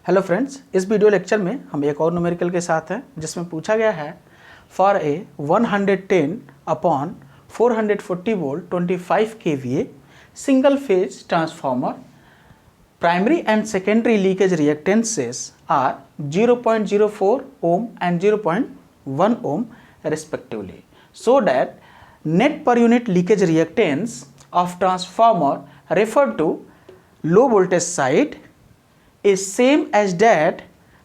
Hello friends, इस video lecture में हम एक और न्यूमेरिकल के साथ हैं जिसमें पूछा गया है for a 110 upon 440 volt 25 kVA single phase transformer primary and secondary leakage reactances are 0.04 ohm and 0.1 ohm respectively, so that net per unit leakage reactance of transformer referred to low voltage side is same as that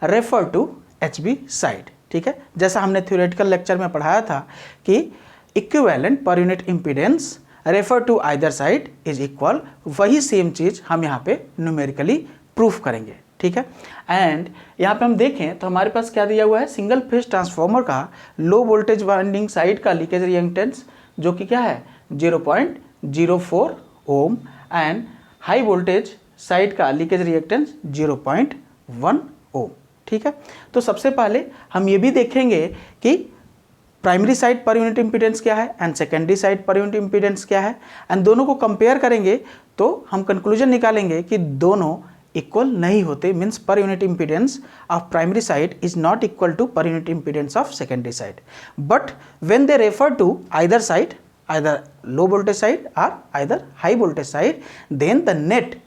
refer to HV side। ठीक है, जैसा हमने theoretical lecture में पढ़ाया था कि equivalent per unit impedance refer to either side is equal, वही same चीज हम यहाँ पे न्यूमेरिकली प्रूफ करेंगे। ठीक है, एंड यहाँ पे हम देखें तो हमारे पास क्या दिया हुआ है, सिंगल फेज ट्रांसफार्मर का लो वोल्टेज वाइंडिंग साइड का लीकेज रिएक्टेंस जो कि क्या है 0.04 ohm and high voltage side का लीकेज रिएक्टेंस 0.1 ओम। ठीक है, तो सबसे पहले हम ये भी देखेंगे कि primary side per unit impedance क्या है and secondary side per unit impedance क्या है, एंड दोनों को कंपेयर करेंगे तो हम कंक्लूजन निकालेंगे कि दोनों इक्वल नहीं होते, means per unit impedance of primary side is not equal to per unit impedance of secondary side, but when they refer to either side, either low voltage side और either high voltage side, then the net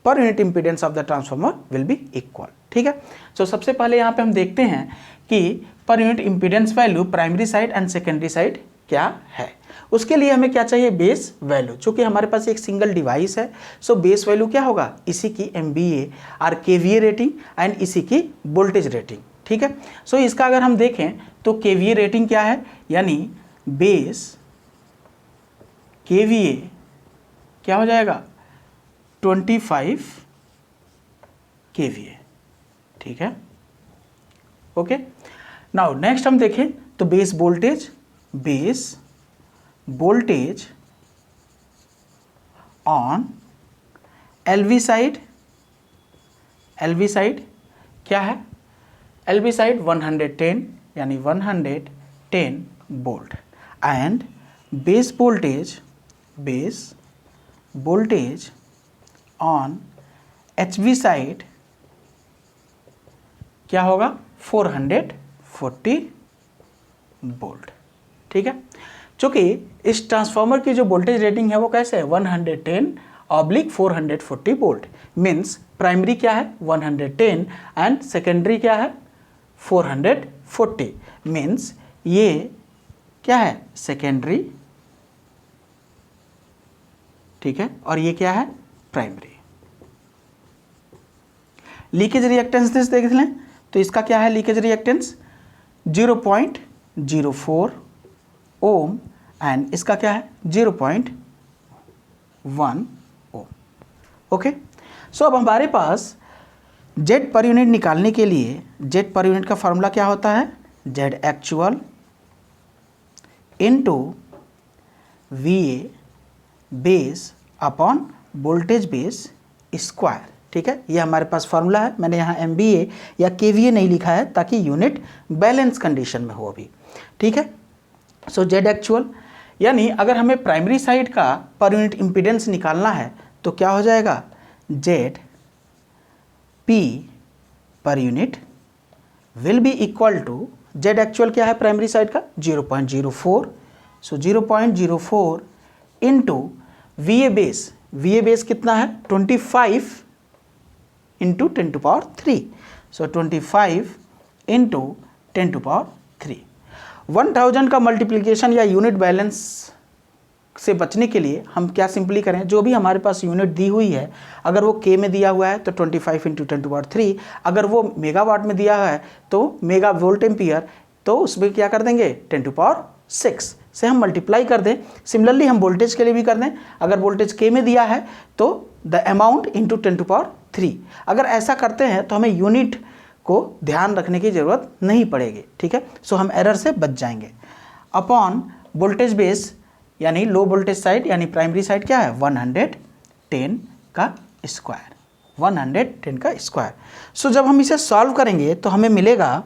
per unit impedance of the transformer will be equal. ठीक है, सो सबसे पहले यहाँ पे हम देखते हैं कि पर unit impedance value primary side and secondary side क्या है। उसके लिए हमें क्या चाहिए, बेस वैल्यू। चूंकि हमारे पास एक सिंगल डिवाइस है, सो बेस वैल्यू क्या होगा, इसी की MVA और KVA रेटिंग एंड इसी की वोल्टेज रेटिंग। ठीक है, सो इसका अगर हम देखें तो KVA रेटिंग क्या है, यानी बेस KVA क्या हो जाएगा 25 kVA। ठीक है, ओके। नाउ नेक्स्ट हम देखें तो base voltage on LV side क्या है, LV साइड 110 यानी 110 volt and base voltage on HV side क्या होगा 440 वोल्ट। ठीक है, चूंकि इस ट्रांसफार्मर की जो वोल्टेज रेटिंग है वो कैसे है 110/440 वोल्ट, मीन्स प्राइमरी क्या है 110 एंड सेकेंडरी क्या है 440, मीन्स ये क्या है सेकेंडरी, ठीक है, और ये क्या है प्राइमरी। लीकेज रिएक्टेंस देख लें तो इसका क्या है लीकेज रिएक्टेंस 0.04 ओम एंड इसका क्या है 0.1 ओम। ओके, सो अब हमारे पास जेड पर यूनिट निकालने के लिए जेड पर यूनिट का फॉर्मूला क्या होता है, Z actual into VA base upon voltage base square. ठीक है, ये हमारे पास फार्मूला है। मैंने यहाँ MVA या KVA नहीं लिखा है ताकि यूनिट बैलेंस कंडीशन में हो अभी। ठीक है, सो जेड एक्चुअल यानी अगर हमें प्राइमरी साइड का पर यूनिट इम्पीडेंस निकालना है तो क्या हो जाएगा, Z P per unit will be equal to, Z actual क्या है प्राइमरी साइड का 0.04, सो 0.04 इंटू VA बेस कितना है 25 इंटू 10⁻3, सो 25 इंटू 10⁻3। 1000 का मल्टीप्लिकेशन या यूनिट बैलेंस से बचने के लिए हम क्या सिंपली करें, जो भी हमारे पास यूनिट दी हुई है अगर वो K में दिया हुआ है तो 25 इंटू 10⁻3, अगर वो मेगावाट में दिया हुआ है तो मेगा वोल्ट एम्पियर, तो उसमें क्या कर देंगे 10⁻6 से हम मल्टीप्लाई कर दें। सिमिलरली हम वोल्टेज के लिए भी कर दें, अगर वोल्टेज K में दिया है तो द अमाउंट इंटू 10⁻3। अगर ऐसा करते हैं तो हमें यूनिट को ध्यान रखने की ज़रूरत नहीं पड़ेगी। ठीक है, सो हम एरर से बच जाएंगे। अपॉन वोल्टेज बेस यानी लो वोल्टेज साइड यानी प्राइमरी साइड क्या है 110 का स्क्वायर, 110 का स्क्वायर। सो जब हम इसे सॉल्व करेंगे तो हमें मिलेगा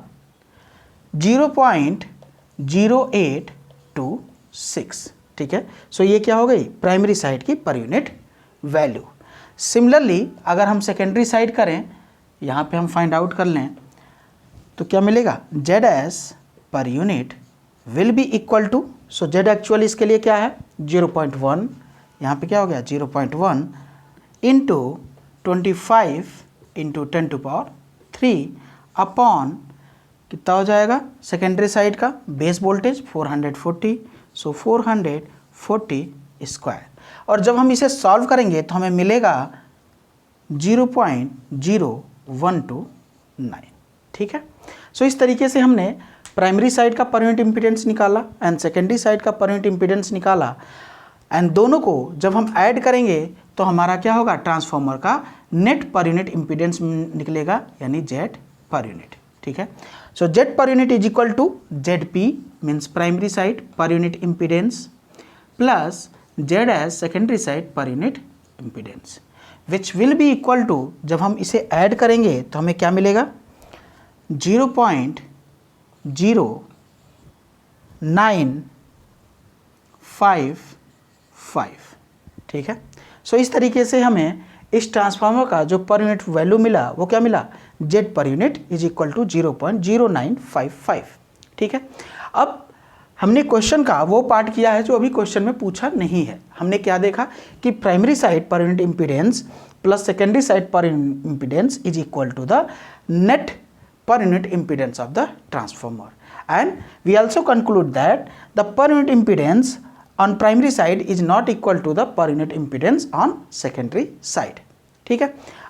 0.0826। ठीक है, सो ये क्या हो गई प्राइमरी साइड की पर यूनिट वैल्यू। सिमिलरली अगर हम सेकेंडरी साइड करें यहाँ पे हम फाइंड आउट कर लें तो क्या मिलेगा, Z S per unit will be equal to, so Z actual इसके लिए क्या है 0.1, यहाँ पे क्या हो गया 0.1 इंटू 25 इंटू 10⁻³ अपॉन कितना हो जाएगा सेकेंडरी साइड का बेस वोल्टेज 440, सो 440 स्क्वायर। और जब हम इसे सॉल्व करेंगे तो हमें मिलेगा 0.0129, ठीक है। सो इस तरीके से हमने प्राइमरी साइड का पर यूनिट इम्पीडेंस निकाला एंड सेकेंडरी साइड का पर यूनिट इम्पीडेंस निकाला, एंड दोनों को जब हम ऐड करेंगे तो हमारा क्या होगा, ट्रांसफार्मर का नेट पर यूनिट इम्पीडेंस निकलेगा, यानी जेड पर यूनिट, ठीक है। So Z per unit is equal to Z P means primary side per unit impedance plus Z S secondary side per unit impedance, which will be equal to, जब हम इसे add करेंगे तो हमें क्या मिलेगा 0.0955, ठीक है। सो इस तरीके से हमें इस ट्रांसफार्मर का जो पर यूनिट वैल्यू मिला वो क्या मिला, Z per unit is equal to 0.0955, ठीक है। अब हमने क्वेश्चन का वो पार्ट किया है जो अभी क्वेश्चन में पूछा नहीं है। हमने क्या देखा कि primary side per unit impedance plus secondary side per impedance is equal to the net per unit impedance of the transformer, and we also conclude that the per unit impedance on primary side is not equal to the per unit impedance on secondary side, ठीक है।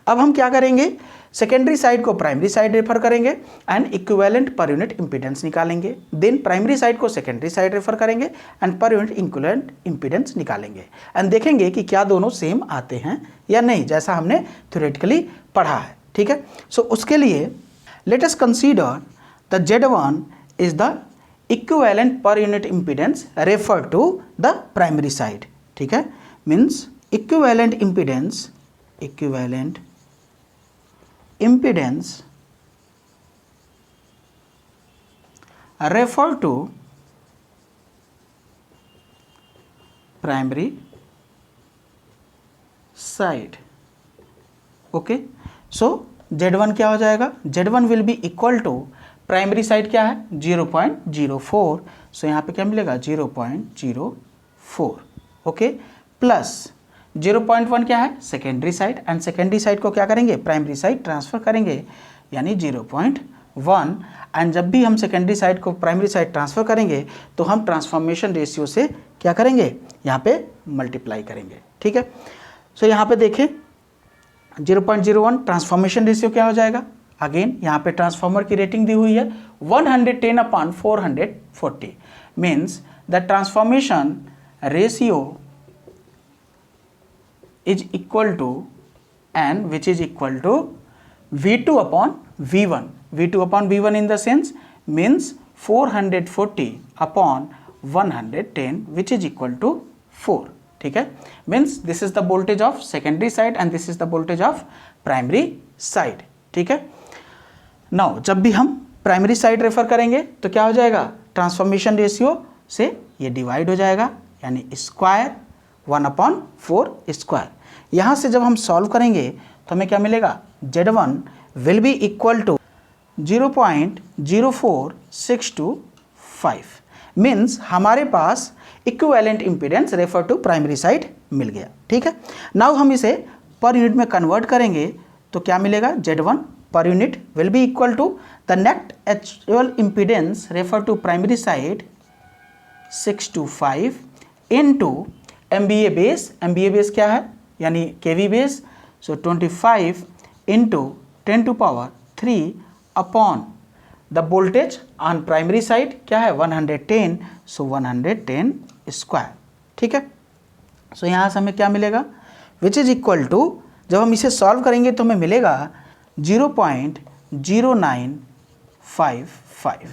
अब हम क्या करेंगे, secondary side को primary side refer करेंगे and equivalent per unit impedance निकालेंगे, then primary side को सेकेंडरी साइड रेफर करेंगे and per unit equivalent impedance निकालेंगे, एंड देखेंगे कि क्या दोनों सेम आते हैं या नहीं, जैसा हमने थ्योरेटिकली पढ़ा है, ठीक है। सो उसके लिए let us consider the Z1 is the equivalent per unit impedance referred to the primary side, ठीक है, means equivalent impedance referred to primary side, okay। so Z1 क्या हो जाएगा, Z1 will be equal to, primary side क्या है 0.04, सो यहाँ पे क्या मिलेगा 0.04, ओके, प्लस 0.1 क्या है secondary side, and secondary side को क्या करेंगे प्राइमरी साइड ट्रांसफर करेंगे, यानी 0.1, एंड जब भी हम सेकेंडरी साइड को प्राइमरी साइड ट्रांसफर करेंगे तो हम ट्रांसफॉर्मेशन रेशियो से क्या करेंगे, यहाँ पे मल्टीप्लाई करेंगे, ठीक है। सो यहाँ पे देखें 0.01 ट्रांसफॉर्मेशन रेशियो क्या हो जाएगा, अगेन यहाँ पे ट्रांसफॉर्मर की रेटिंग दी हुई है 110/440, means the transformation ratio is equal to N which is equal to V2/V1, V2/V1 in the sense means 440/110 which is equal to 4, ठीक है, means this is the voltage of secondary side and this is the voltage of primary side, ठीक है। Now जब भी हम primary side refer करेंगे तो क्या हो जाएगा, ट्रांसफॉर्मेशन रेशियो से ये डिवाइड हो जाएगा, यानी स्क्वायर 1/4 स्क्वायर। यहाँ से जब हम सॉल्व करेंगे तो हमें क्या मिलेगा, Z1 will be equal to 0.04625, means हमारे पास equivalent impedance refer to primary side मिल गया, ठीक है। नाउ हम इसे पर यूनिट में कन्वर्ट करेंगे तो क्या मिलेगा, Z1 per unit will be equal to the net actual impedance refer to primary side 625 into MVA base क्या है, यानी KV base, so 25 into 10⁻³ upon the voltage on primary side क्या है 110, सो 110 स्क्वायर, ठीक है। सो यहाँ से हमें क्या मिलेगा, विच इज इक्वल टू, जब हम इसे सॉल्व करेंगे तो हमें मिलेगा 0.0955,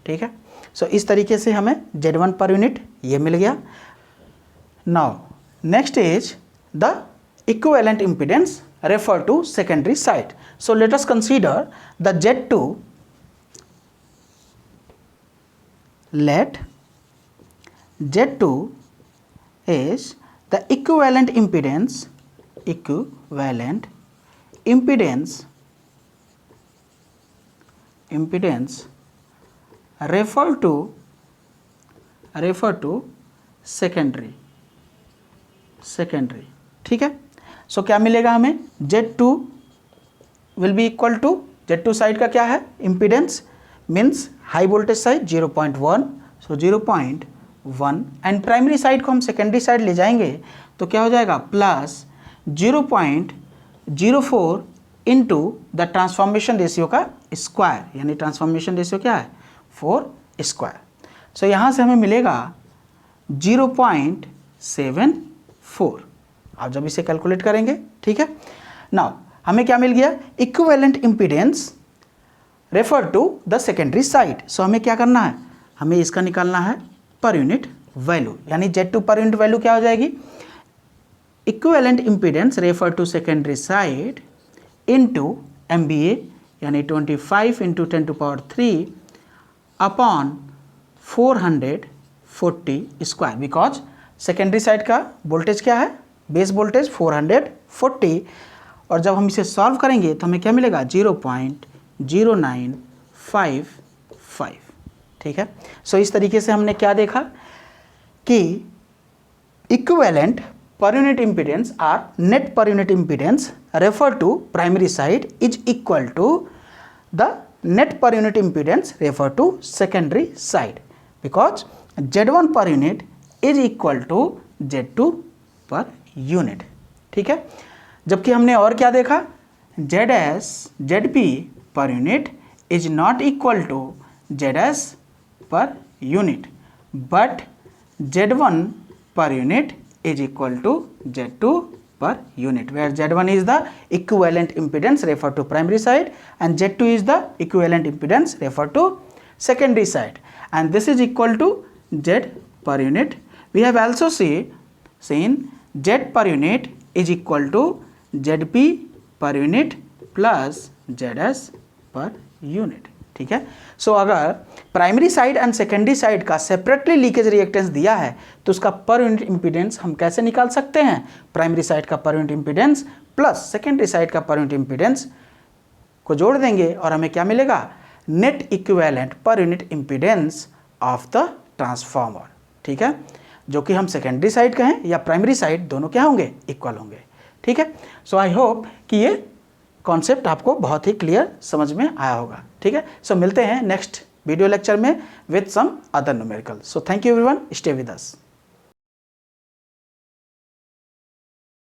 ठीक है। सो इस तरीके से हमें Z1 पर यूनिट ये मिल गया। Now next is the equivalent impedance refer to secondary side, so let us consider the Z2, let Z2 is the equivalent impedance impedance refer to secondary, ठीक है। सो क्या मिलेगा हमें, Z2 will be equal to, Z2 side का क्या है impedance, means high voltage side 0.1, so 0.1 and primary side को हम सेकेंडरी साइड ले जाएंगे तो क्या हो जाएगा plus 0.04 into the transformation ratio का स्क्वायर, यानी ट्रांसफॉर्मेशन रेशियो क्या है 4 स्क्वायर। सो यहाँ से हमें मिलेगा 0.74, आप जब इसे कैलकुलेट करेंगे, ठीक है। नाउ हमें क्या मिल गया, equivalent impedance refer to the secondary side. So हमें क्या करना है, हमें इसका निकालना है पर यूनिट वैल्यू, यानी Z2 पर यूनिट वैल्यू क्या हो जाएगी, equivalent impedance refer to secondary side into MVA, यानी 25 into 10⁻³ upon 440 square, because secondary side का वोल्टेज क्या है, बेस वोल्टेज 440, और जब हम इसे सॉल्व करेंगे तो हमें क्या मिलेगा 0.0955, ठीक है। सो इस तरीके से हमने क्या देखा कि equivalent per unit impedance or net per unit impedance refer to primary side is equal to the net per unit impedance refer to secondary side, because Z1 per unit is equal to Z2 per unit, ठीक है। जबकि हमने और क्या देखा, ZP per unit is not equal to ZS per unit, but Z1 per unit is equal to Z2 per unit, where Z1 is the equivalent impedance referred to primary side and Z2 is the equivalent impedance referred to secondary side, and this is equal to Z per unit. We have also seen Z per unit is equal to ZP per unit plus ZS per unit, ठीक है। सो अगर primary side and secondary side का separately leakage reactance दिया है तो उसका पर unit impedance हम कैसे निकाल सकते हैं, प्राइमरी साइड का पर unit impedance plus secondary side का पर यूनिट इम्पीडेंस को जोड़ देंगे और हमें क्या मिलेगा, net equivalent per unit impedance of the transformer, ठीक है, जो कि हम सेकेंडरी साइड कहें या प्राइमरी साइड दोनों क्या होंगे, इक्वल होंगे, ठीक है। सो आई होप कि ये कॉन्सेप्ट आपको बहुत ही क्लियर समझ में आया होगा, ठीक है। सो मिलते हैं नेक्स्ट वीडियो लेक्चर में with some other numerical. So thank you everyone, stay with us.